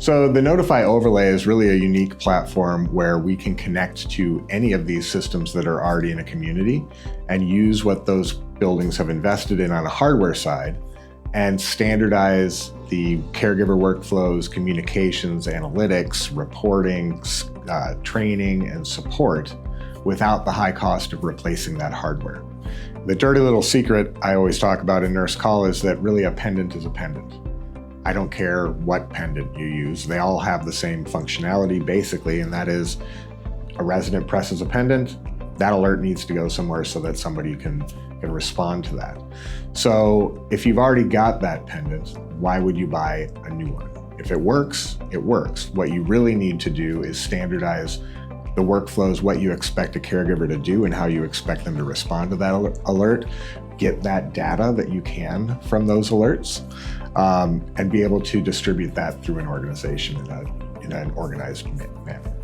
So the Notify overlay is really a unique platform where we can connect to any of these systems that are already in a community and use what those buildings have invested in on a hardware side and standardize the caregiver workflows, communications, analytics, reporting, training, and support without the high cost of replacing that hardware. The dirty little secret I always talk about in Nurse Call is that really a pendant is a pendant. I don't care what pendant you use. They all have the same functionality basically, and that is a resident presses a pendant, that alert needs to go somewhere so that somebody can respond to that. So if you've already got that pendant, why would you buy a new one? If it works, it works. What you really need to do is standardize the workflows, what you expect a caregiver to do and how you expect them to respond to that alert. Get that data that you can from those alerts and be able to distribute that through an organization in an organized manner.